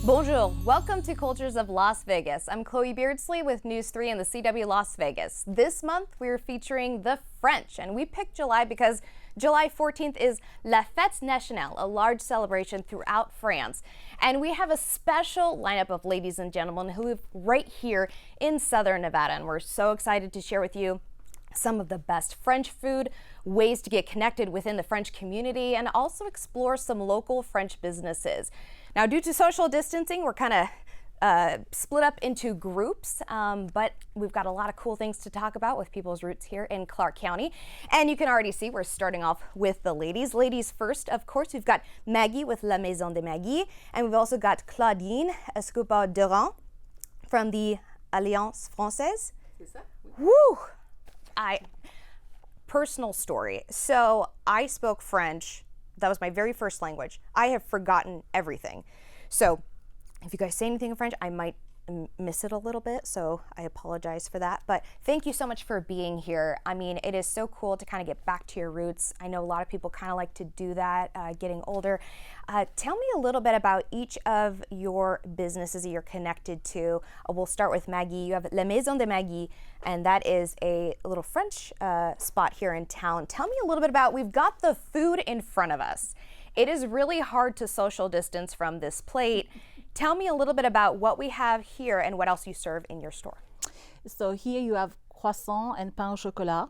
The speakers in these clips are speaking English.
Bonjour, welcome to Cultures of Las Vegas. I'm Chloe Beardsley with News 3 and the CW Las Vegas. This month we're featuring the French, and we picked July because July 14th is La Fête Nationale, a large celebration throughout France. And we have a special lineup of ladies and gentlemen who live right here in Southern Nevada, and we're so excited to share with you some of the best French food, ways to get connected within the French community, and also explore some local French businesses. Now, due to social distancing, we're kind of split up into groups, but we've got a lot of cool things to talk about with people's roots here in Clark County. And you can already see we're starting off with the ladies. Ladies first, of course, we've got Maggie with La Maison de Maggie, and we've also got Claudine Escobar Durand from the Alliance Française. Woo! Personal story. So I spoke French. That was my very first language. I have forgotten everything. So if you guys say anything in French, I might miss it a little bit, so I apologize for that. But thank you so much for being here. I mean, it is so cool to kind of get back to your roots. I know a lot of people kind of like to do that, getting older. Tell me a little bit about each of your businesses that you're connected to. We'll start with Maggie. You have La Maison de Maggie, and that is a little French spot here in town. Tell me a little bit about, we've got the food in front of us. It is really hard to social distance from this plate. Tell me a little bit about what we have here and what else you serve in your store. So here you have croissant and pain au chocolat,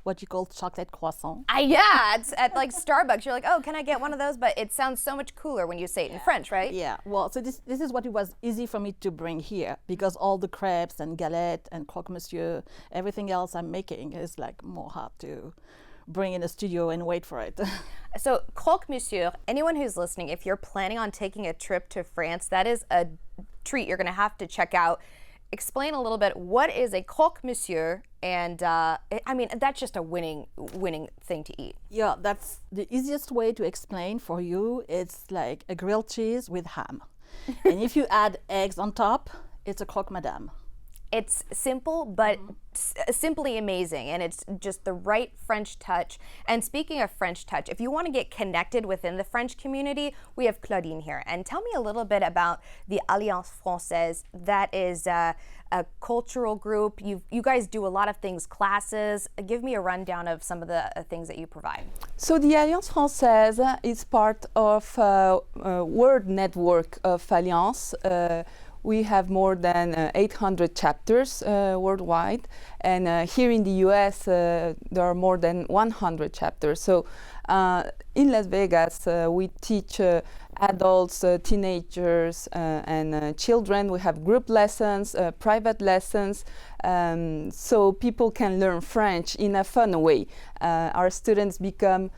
what you call chocolate croissant. Yeah, it's at like Starbucks. You're like, oh, can I get one of those? But it sounds so much cooler when you say it in French, right? Yeah, well, so this is what it was easy for me to bring here, because all the crepes and galette and croque monsieur, everything else I'm making is like more hard to bring in a studio and wait for it. So croque monsieur, anyone who's listening, if you're planning on taking a trip to France, that is a treat you're going to have to check out. Explain a little bit, what is a croque monsieur? And I mean, that's just a winning thing to eat. Yeah, that's the easiest way to explain for you. It's like a grilled cheese with ham. And if you add eggs on top, it's a croque madame. It's simple, but simply amazing, and it's just the right French touch. And speaking of French touch, if you want to get connected within the French community, we have Claudine here. And tell me a little bit about the Alliance Française. That is a cultural group. You guys do a lot of things, classes. Give me a rundown of some of the things that you provide. So the Alliance Française is part of a world network of Alliance. We have more than 800 chapters worldwide, and here in the US there are more than 100 chapters. So in Las Vegas we teach adults, teenagers and children. We have group lessons, private lessons, so people can learn French in a fun way. Our students become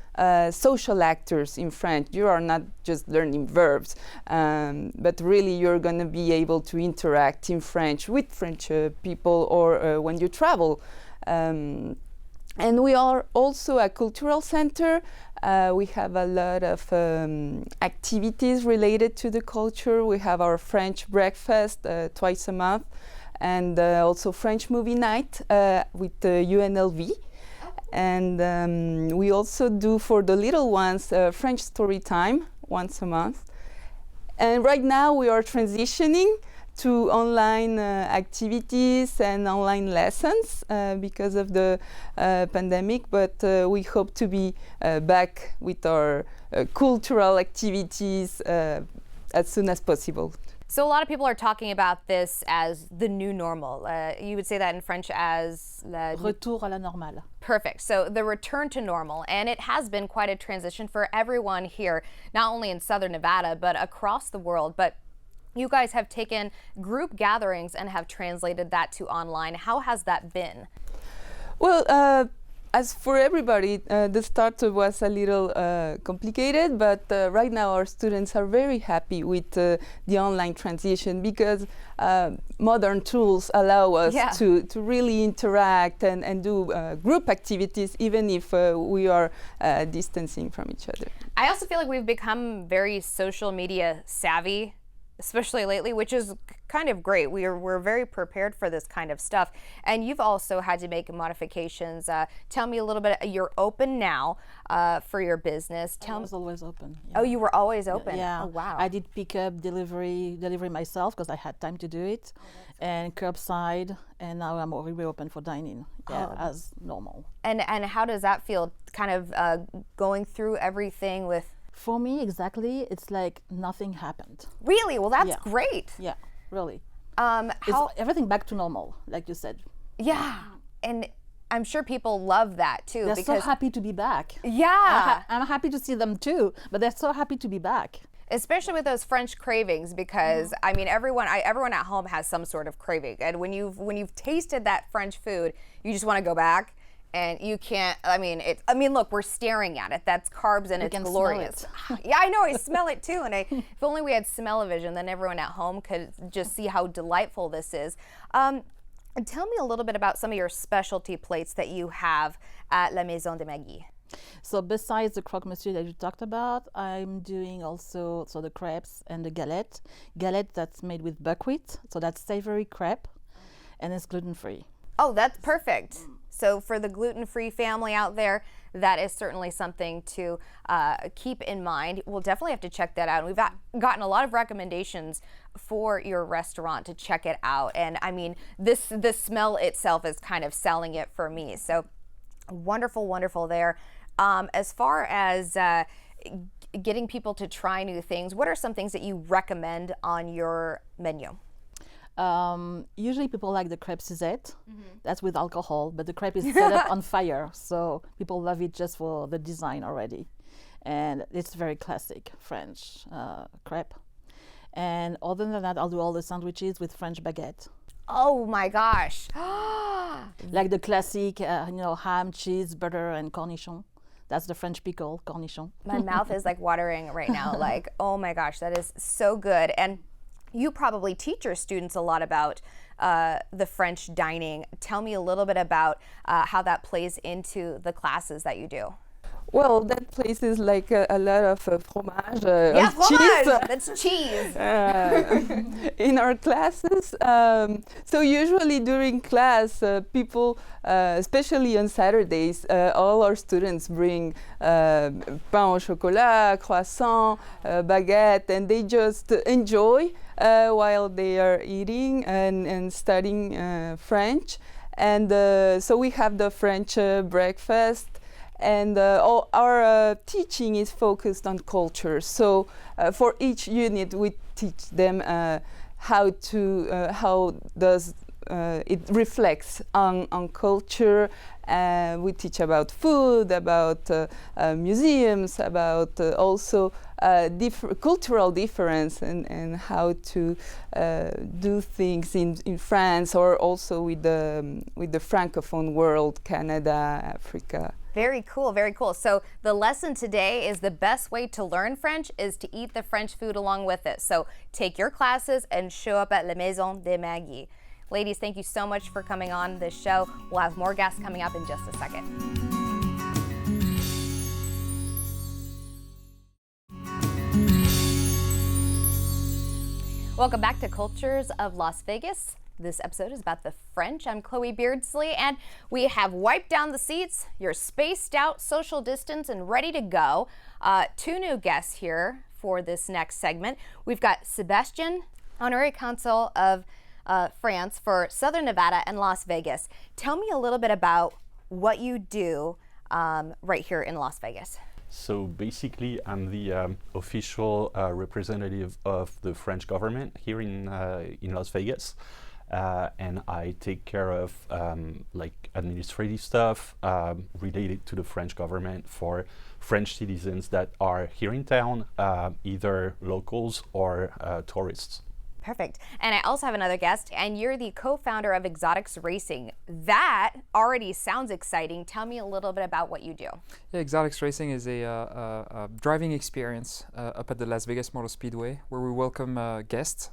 social actors in French. You are not just learning verbs, but really you're going to be able to interact in French with French people, or when you travel. And we are also a cultural center. We have a lot of activities related to the culture. We have our French breakfast twice a month, and also French movie night with UNLV. And we also do, for the little ones, French story time once a month. And right now we are transitioning to online activities and online lessons because of the pandemic, but we hope to be back with our cultural activities as soon as possible. So a lot of people are talking about this as the new normal. You would say that in French as Retour à la normale. Perfect. So the return to normal, and it has been quite a transition for everyone here, not only in Southern Nevada, but across the world. But you guys have taken group gatherings and have translated that to online. How has that been? Well, as for everybody, the start was a little complicated, but right now our students are very happy with the online transition, because modern tools allow us to really interact and do group activities, even if we are distancing from each other. I also feel like we've become very social media savvy especially lately, which is kind of great. We're very prepared for this kind of stuff. And you've also had to make modifications. Tell me a little bit. You're open now for your business. I was always open. Oh, you were always open. Yeah. Oh, wow. I did pick up delivery myself because I had time to do it, and curbside. And now I'm already open for dining. Yeah, as normal. And how does that feel? Kind of going through everything with. For me, exactly, it's like nothing happened. Really? Well, that's great. Yeah, really. How It's everything back to normal, like you said. Yeah, and I'm sure people love that too. They're because so happy to be back. Yeah, I'm happy to see them too, but they're so happy to be back. especially with those French cravings, because I mean, everyone at home has some sort of craving, and when you've tasted that French food, you just want to go back. And you can't, look, we're staring at it. That's carbs and it's glorious. Yeah, I know, I smell it too. And if only we had smell-o-vision, then everyone at home could just see how delightful this is. Tell me a little bit about some of your specialty plates that you have at La Maison de Maggie. So besides the croque monsieur that you talked about, I'm doing also the crepes and the galette. Galette that's made with buckwheat, so that's savory crepe, and it's gluten-free. Oh, that's perfect. So for the gluten-free family out there, that is certainly something to keep in mind. We'll definitely have to check that out. We've gotten a lot of recommendations for your restaurant to check it out. And I mean, the smell itself is kind of selling it for me. So wonderful, wonderful there. As far as getting people to try new things, what are some things that you recommend on your menu? Usually people like the crepe Suzette. That's with alcohol, but the crepe is set up on fire, so people love it just for the design already. And it's very classic French crepe. And other than that, I'll do all the sandwiches with French baguette. Oh my gosh. Like the classic, ham, cheese, butter, and cornichon. That's the French pickle, cornichon. My mouth is like watering right now. Like, oh my gosh, that is so good. And you probably teach your students a lot about the French dining. Tell me a little bit about how that plays into the classes that you do. Well, that place is like a lot of fromage, Yeah, fromage! cheese. That's cheese. In our classes. So usually during class, people, especially on Saturdays, all our students bring pain au chocolat, croissant, baguette, and they just enjoy while they are eating and studying French. And so we have the French breakfast. And all our teaching is focused on culture. So for each unit, we teach them how does it reflects on culture. We teach about food, about museums, about also cultural difference and how to do things in France or also with the Francophone world, Canada, Africa. Very cool, very cool. So the lesson today is the best way to learn French is to eat the French food along with it. So take your classes and show up at La Maison de Maggie. Ladies, thank you so much for coming on this show. We'll have more guests coming up in just a second. Welcome back to Cultures of Las Vegas. This episode is about the French. I'm Chloe Beardsley, and we have wiped down the seats. You're spaced out, social distance, and ready to go. Two new guests here for this next segment. We've got Sébastien, honorary consul of France for Southern Nevada and Las Vegas. Tell me a little bit about what you do right here in Las Vegas. So basically, I'm the official representative of the French government here in Las Vegas. And I take care of like administrative stuff related to the French government for French citizens that are here in town, either locals or tourists. Perfect. And I also have another guest, and you're the co-founder of Exotics Racing. That already sounds exciting. Tell me a little bit about what you do. Yeah, Exotics Racing is a driving experience up at the Las Vegas Motor Speedway, where we welcome guests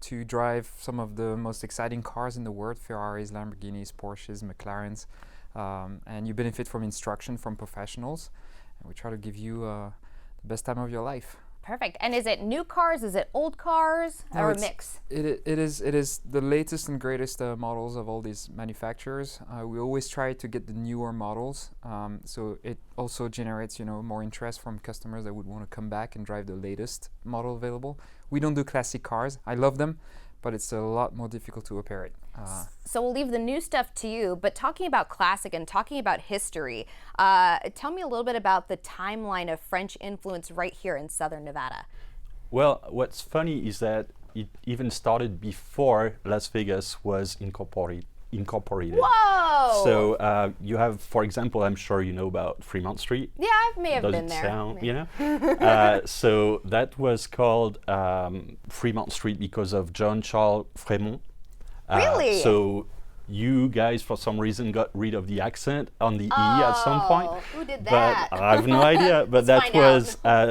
to drive some of the most exciting cars in the world: Ferraris, Lamborghinis, Porsches, McLarens, and you benefit from instruction from professionals. And we try to give you the best time of your life. Perfect. And is it new cars? Is it old cars? No, or a it's- mix? It is the latest and greatest models of all these manufacturers. We always try to get the newer models, so it also generates more interest from customers that would want to come back and drive the latest model available. We don't do classic cars. I love them, but it's a lot more difficult to operate. So we'll leave the new stuff to you, but talking about classic and talking about history, tell me a little bit about the timeline of French influence right here in Southern Nevada. Well, what's funny is that it even started before Las Vegas was incorporated. Whoa! So you have, for example, I'm sure you know about Fremont Street. Yeah, I may have Does been it there. sound, so that was called Fremont Street because of John Charles Fremont. Really? So you guys, for some reason, got rid of the accent on the E at some point. Who did that? But I have no idea. But Let's that find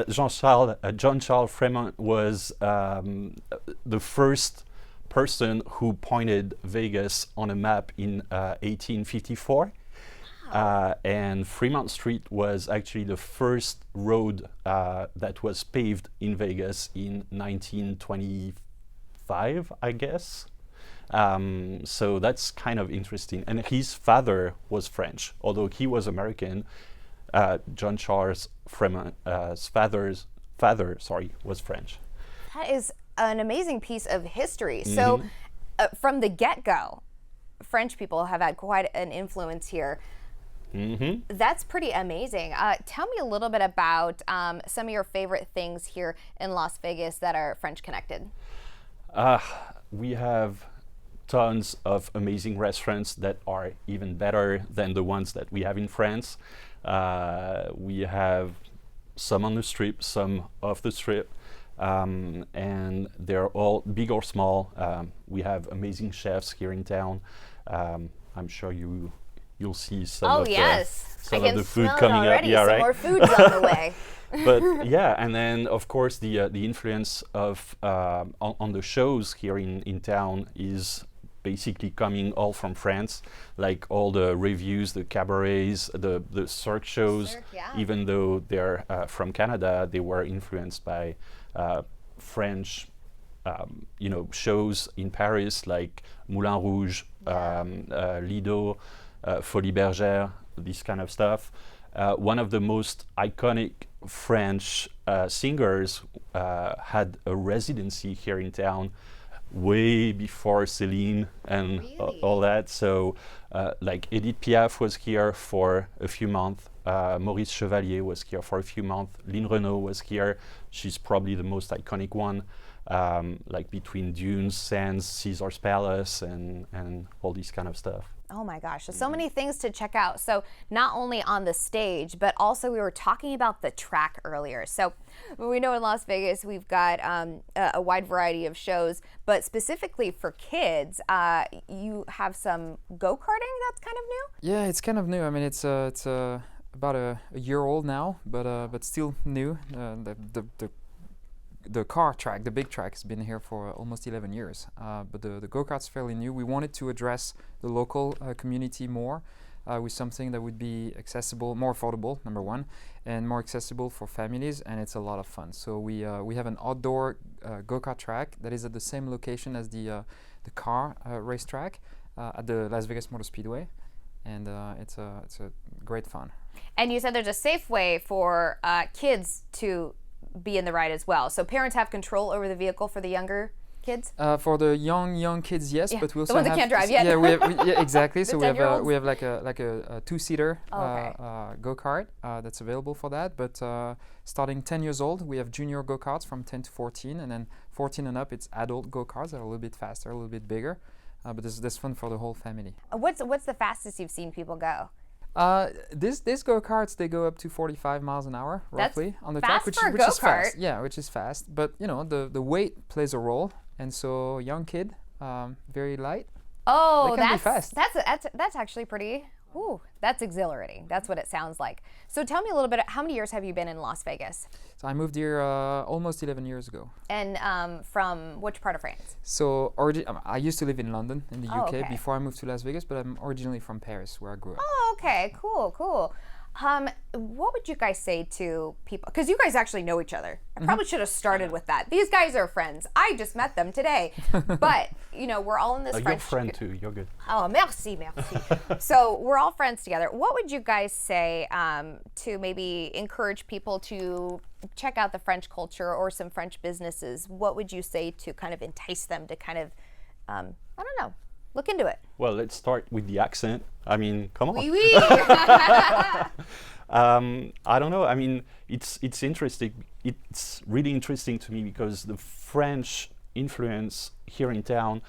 was John Charles Fremont was the first person who pointed Vegas on a map in 1854. And Fremont Street was actually the first road that was paved in Vegas in 1925, I guess. So that's kind of interesting. And his father was French, although he was American. John Charles Fremont's father, was French. That is an amazing piece of history. So from the get-go, French people have had quite an influence here. That's pretty amazing. Tell me a little bit about some of your favorite things here in Las Vegas that are French connected. We have tons of amazing restaurants that are even better than the ones that we have in France. We have some on the strip, some off the strip, and they're all big or small. We have amazing chefs here in town. I'm sure you'll see some of the food coming up. Yeah, some more food's on the way. But yeah, and then of course the influence of on the shows here in town is basically coming all from France, like all the reviews, the cabarets, the cirque shows. Even though they're from Canada, they were influenced by French, shows in Paris, like Moulin Rouge, Lido, Folies Bergère, this kind of stuff. One of the most iconic French singers had a residency here in town way before Céline and all that. So like Edith Piaf was here for a few months. Maurice Chevalier was here for a few months. Lynn Renaud was here. She's probably the most iconic one. Like between Dunes, Sands, Caesar's Palace, and all this kind of stuff. Oh my gosh, so many things to check out. So not only on the stage, but also we were talking about the track earlier. So we know in Las Vegas we've got a wide variety of shows, but specifically for kids, you have some go-karting that's kind of new? Yeah, it's kind of new. I mean, it's about a year old now, but still new. The car track, the big track, has been here for almost 11 years. But the go-kart's fairly new. We wanted to address the local community more with something that would be accessible, more affordable, number one, and more accessible for families, and it's a lot of fun. So we have an outdoor go-kart track that is at the same location as the car racetrack at the Las Vegas Motor Speedway, and it's a great fun. And you said there's a safe way for kids to be in the ride as well. So parents have control over the vehicle for the younger kids? For the young kids, yes, but we also the ones have that can't drive yet. Yeah, exactly. So we 10-year-olds? have like a two-seater go-kart that's available for that. But starting 10 years old, we have junior go-karts from 10 to 14, and then 14 and up, it's adult go-karts that are a little bit faster, a little bit bigger. But this fun for the whole family. What's the fastest you've seen people go? These go-karts, they go up to 45 miles an hour roughly on the fast track, which for a is go-kart. fast. Yeah, which is fast. But the weight plays a role, and so young kid, very light. Oh, They can be fast. That's actually pretty. Ooh, that's exhilarating. That's what it sounds like. So tell me a little bit. How many years have you been in Las Vegas? So I moved here almost 11 years ago. And from which part of France? So I used to live in London in the UK okay. before I moved to Las Vegas, but I'm originally from Paris, where I grew up. Oh, okay, cool. What would you guys say to people? Because you guys actually know each other. I probably should have started with that. These guys are friends. I just met them today. But, you know, we're all in this You're French... friend too, you're good. Oh, merci. So we're all friends together. What would you guys say to maybe encourage people to check out the French culture or some French businesses? What would you say to kind of entice them to kind of, I don't know, look into it? Well, let's start with the accent. I mean, come on. Oui, oui. I don't know. I mean, it's interesting. It's really interesting to me because the French influence here in town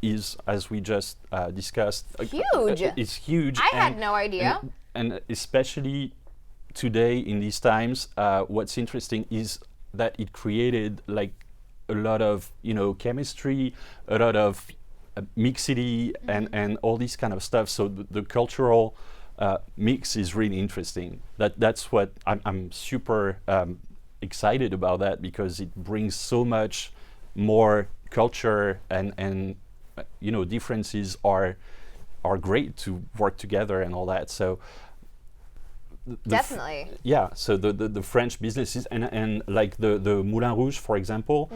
is, as we just discussed, Huge. It's huge. I had no idea. And especially today in these times, what's interesting is that it created like a lot of, you know, chemistry, a lot of mixity and all this kind of stuff. So the cultural mix is really interesting. That's what I'm super excited about, that because it brings so much more culture and you know, differences are great to work together and all that. So Definitely. yeah, so the French businesses and like the Moulin Rouge, for example,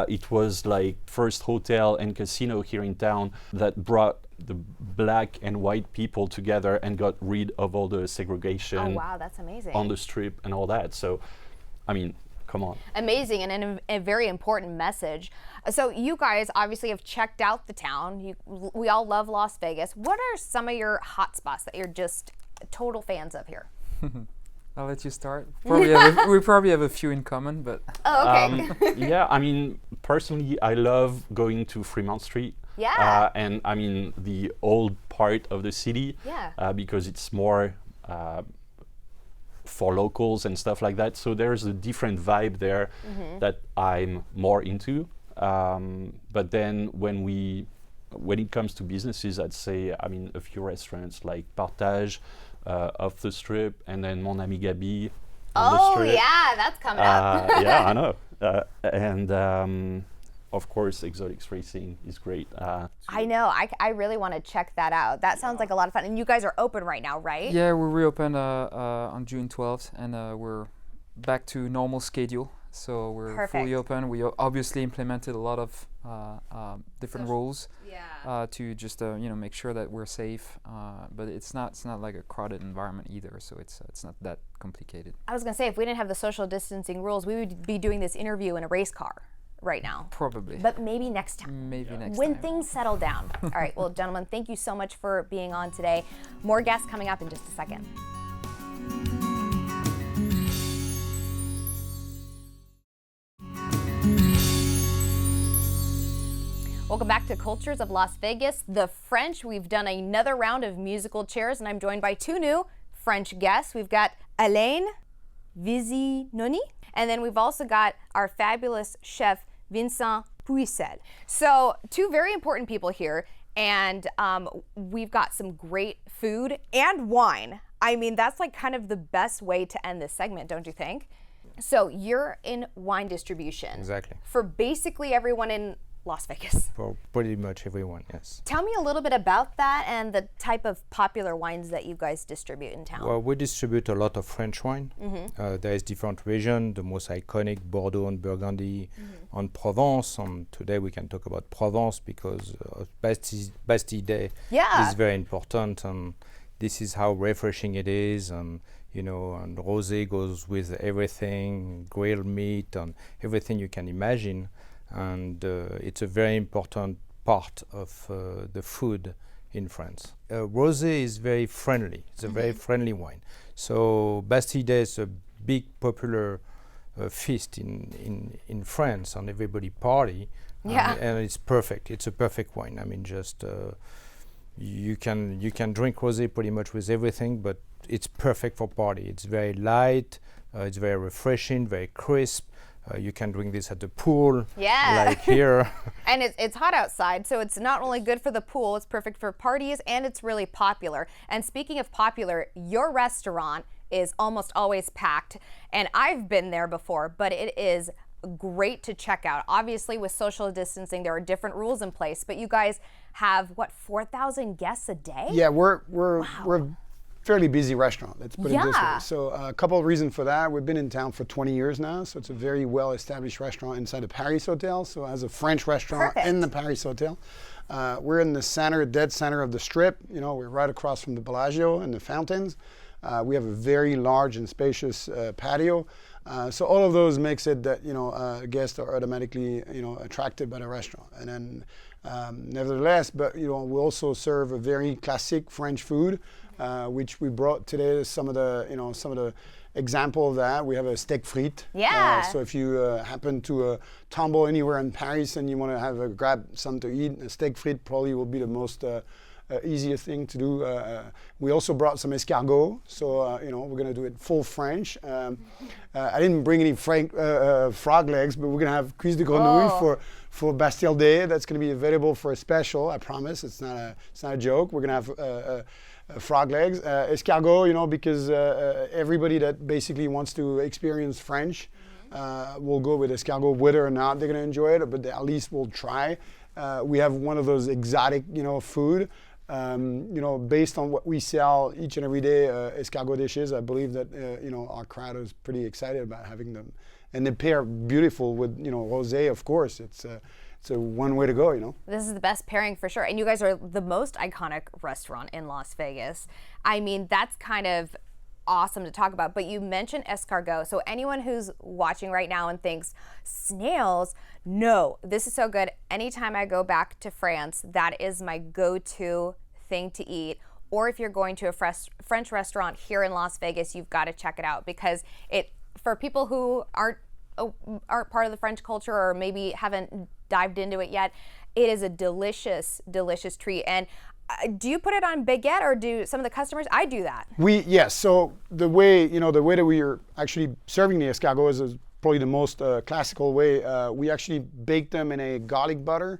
it was like first hotel and casino here in town that brought the black and white people together and got rid of all the segregation Oh, wow, that's amazing. on the strip and all that. So, I mean, come on. Amazing, and a very important message. So you guys obviously have checked out the town. We all love Las Vegas. What are some of your hot spots that you're just total fans of here? I'll let you start. We probably have a few in common, but Oh, okay. Yeah, I mean, personally, I love going to Fremont Street. Yeah. And I mean, the old part of the city. Yeah. Because it's more for locals and stuff like that. So there's a different vibe there that I'm more into. But then when it comes to businesses, I'd say, I mean, a few restaurants like Partage off the strip, and then Mon Ami Gabi on the strip. Yeah, that's coming up. Yeah, I know. And of course, Exotics Racing is great. I know. I really want to check that out. That sounds like a lot of fun. And you guys are open right now, right? yeah, we reopened on June 12th, and we're back to normal schedule. So we're fully Perfect. open. We obviously implemented a lot of different rules Yeah. to just you know, make sure that we're safe. But it's not like a crowded environment either. So it's not that complicated. I was going to say, if we didn't have the social distancing rules, we would be doing this interview in a race car right now. Probably. But maybe next time. Maybe next When time. things settle down. All right, well, gentlemen, thank you so much for being on today. More guests coming up in just a second. Welcome back to Cultures of Las Vegas, the French. We've done another round of musical chairs, and I'm joined by two new French guests. We've got Alain Visinoni, and then we've also got our fabulous chef, Vincent Pouessel. So, two very important people here, and we've got some great food and wine. I mean, that's like kind of the best way to end this segment, don't you think? So, you're in wine distribution. Exactly. For basically everyone in Las Vegas. For pretty much everyone, yes. Tell me a little bit about that and the type of popular wines that you guys distribute in town. Well, we distribute a lot of French wine. There is different region, the most iconic, Bordeaux and Burgundy, and Provence. And today we can talk about Provence because Bastille Day is very important. And this is how refreshing it is. And you know, and rosé goes with everything, grilled meat and everything you can imagine. And it's a very important part of the food in France. Rosé is very friendly. It's a very friendly wine. So Bastille Day is a big popular feast in France, and everybody party. Yeah. And it's perfect. It's a perfect wine. I mean, just you can drink rosé pretty much with everything, but it's perfect for party. It's very light. It's very refreshing, very crisp. You can drink this at the pool, like here. And it's hot outside, so it's not only good for the pool, it's perfect for parties, and it's really popular. And speaking of popular, your restaurant is almost always packed, and I've been there before, but it is great to check out. Obviously, with social distancing, there are different rules in place, but you guys have, what, 4,000 guests a day? Yeah, we're fairly busy restaurant, let's put it this way. Yeah. So a couple of reasons for that. We've been in town for 20 years now, so it's a very well-established restaurant inside the Paris Hotel. So as a French restaurant in the Paris Hotel, we're in the center, dead center of the Strip. You know, we're right across from the Bellagio and the fountains. We have a very large and spacious patio. So all of those makes it that, you know, guests are automatically, you know, attracted by the restaurant. And then nevertheless, but, you know, we also serve a very classic French food, which we brought today some of the example of that. We have a steak frite. Yeah. So if you happen to tumble anywhere in Paris and you want to have grab something to eat, a steak frite probably will be the most easiest thing to do. We also brought some escargot, so you know, we're gonna do it full French. I didn't bring any frog legs, but we're gonna have cuisse de grenouille for Bastille Day. That's gonna be available for a special. I promise. It's not a joke. We're gonna have frog legs, escargot. You know, because everybody that basically wants to experience French will go with escargot, whether or not they're gonna enjoy it, but at least we'll try. We have one of those exotic, you know, food. You know, based on what we sell each and every day, escargot dishes, I believe that, you know, our crowd is pretty excited about having them. And they pair beautiful with, you know, rosé, of course. It's a one way to go, you know. This is the best pairing for sure. And you guys are the most iconic restaurant in Las Vegas. I mean, that's kind of awesome to talk about, but you mentioned escargot. So anyone who's watching right now and thinks snails, no, this is so good. Anytime I go back to France, that is my go-to thing to eat. Or if you're going to a French restaurant here in Las Vegas, you've got to check it out, because it, for people who aren't part of the French culture or maybe haven't dived into it yet, it is a delicious, delicious treat. And do you put it on baguette, or do some of the customers? I do that. Yes. So the way that we are actually serving the escargots is probably the most classical way. We actually bake them in a garlic butter.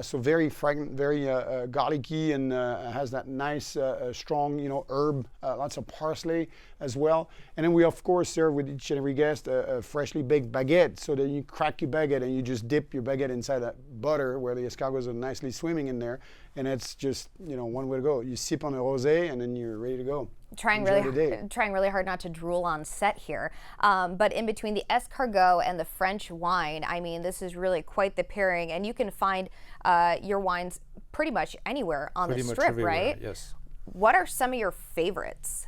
So very fragrant, very garlicky, and has that nice, strong, you know, herb, lots of parsley as well. And then we of course serve with each and every guest a freshly baked baguette, so that you crack your baguette and you just dip your baguette inside that butter where the escargots are nicely swimming in there, and it's just, you know, one way to go. You sip on a rosé and then you're ready to go. Trying really hard not to drool on set here. But in between the escargot and the French wine, I mean, this is really quite the pairing, and you can find your wines pretty much anywhere on the Strip, right? Yes. What are some of your favorites?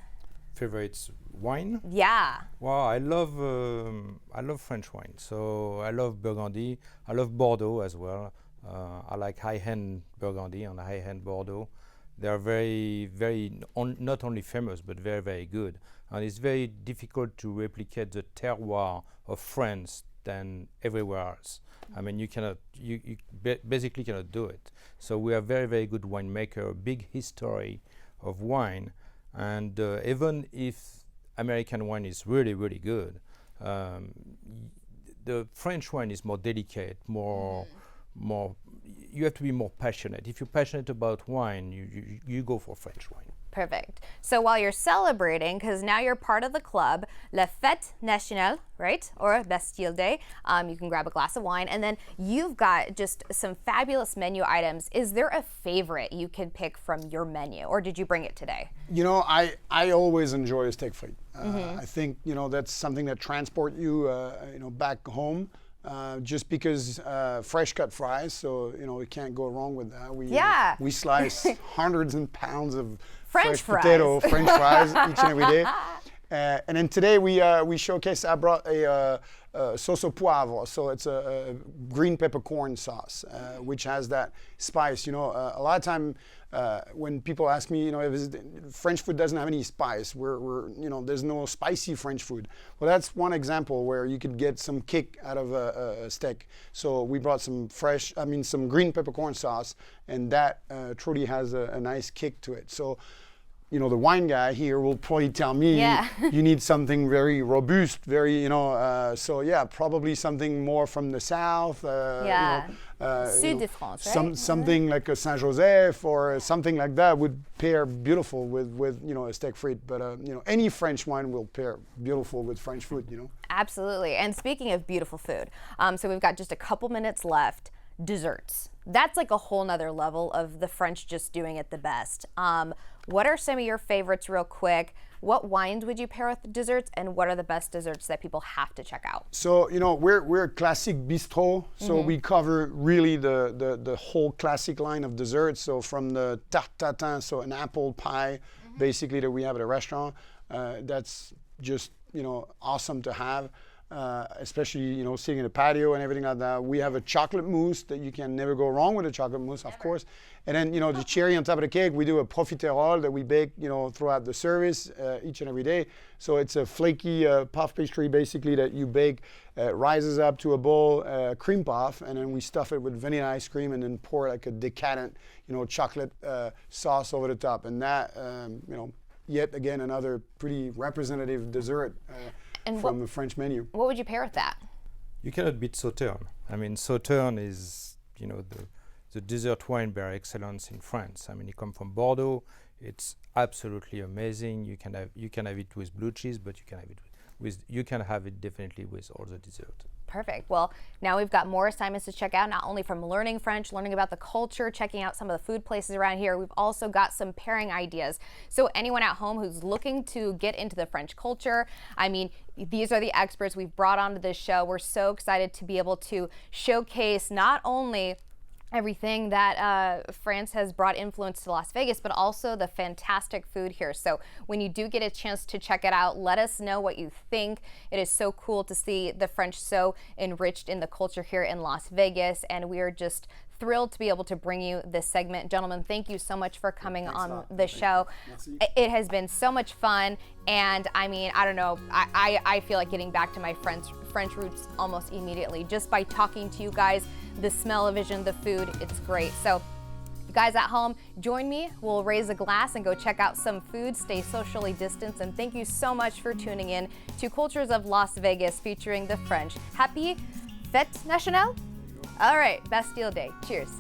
Favorites wine? Yeah. Well, I love French wine. So I love Burgundy. I love Bordeaux as well. I like high-end Burgundy and high-end Bordeaux. They are very, very not only famous but very, very good. And it's very difficult to replicate the terroir of France than everywhere else. I mean, you basically cannot do it. So we are very, very good winemaker, a big history of wine. And even if American wine is really, really good, the French wine is more delicate, more. You have to be more passionate. If you're passionate about wine, you go for French wine. Perfect. So while you're celebrating, because now you're part of the club, La Fête Nationale, right? Or Bastille Day, you can grab a glass of wine, and then you've got just some fabulous menu items. Is there a favorite you can pick from your menu, or did you bring it today? You know, I always enjoy a steak frite. I think, you know, that's something that transports you, you know, back home. Just because fresh cut fries, so you know we can't go wrong with that. We slice hundreds and pounds of fresh potato French fries each and every day. And then today we showcase. I brought a sauce au poivre, so it's a green peppercorn sauce, which has that spice. You know, a lot of time when people ask me, you know, if French food doesn't have any spice, we're you know, there's no spicy French food. Well, that's one example where you could get some kick out of a steak. So we brought some some green peppercorn sauce, and that truly has a nice kick to it. So, you know, the wine guy here will probably tell me you need something very robust, very, you know, so yeah, probably something more from the south. Sud de France, right? Something like a Saint-Joseph or something like that would pair beautiful with you know, a steak frite. But you know, any French wine will pair beautiful with French food, you know. Absolutely. And speaking of beautiful food, so we've got just a couple minutes left. desserts. That's like a whole nother level of the French just doing it the best. What are some of your favorites real quick? What wines would you pair with desserts, and what are the best desserts that people have to check out? So, you know, we're a classic bistro, so we cover really the whole classic line of desserts. So from the tarte tatin, so an apple pie, basically, that we have at a restaurant, that's just, you know, awesome to have. Especially, you know, sitting in a patio and everything like that. We have a chocolate mousse that you can never go wrong with a chocolate mousse, of course. And then, you know, the cherry on top of the cake, we do a profiterole that we bake, you know, throughout the service each and every day. So it's a flaky puff pastry, basically, that you bake, rises up to a bowl, cream puff, and then we stuff it with vanilla ice cream and then pour like a decadent, you know, chocolate sauce over the top. And that, you know, yet again, another pretty representative dessert. And from the French menu. What would you pair with that? You cannot beat Sauterne. I mean, Sauterne is, you know, the dessert wine by excellence in France. I mean, it comes from Bordeaux. It's absolutely amazing. You can have it with blue cheese, but you can have it definitely with all the dessert. Perfect. Well, now we've got more assignments to check out, not only from learning French, learning about the culture, checking out some of the food places around here. We've also got some pairing ideas. So anyone at home who's looking to get into the French culture, I mean, these are the experts we've brought onto this show. We're so excited to be able to showcase not only everything that France has brought influence to Las Vegas, but also the fantastic food here. So when you do get a chance to check it out, let us know what you think. It is so cool to see the French so enriched in the culture here in Las Vegas, and we are just thrilled to be able to bring you this segment. Gentlemen, thank you so much for coming on the show. It has been so much fun, and I mean, I don't know, I feel like getting back to my French roots almost immediately just by talking to you guys. The smell-o-vision, the food, it's great. So you guys at home, join me. We'll raise a glass and go check out some food, stay socially distanced, and thank you so much for tuning in to Cultures of Las Vegas featuring the French. Happy Fête Nationale? All right, Bastille Day. Cheers.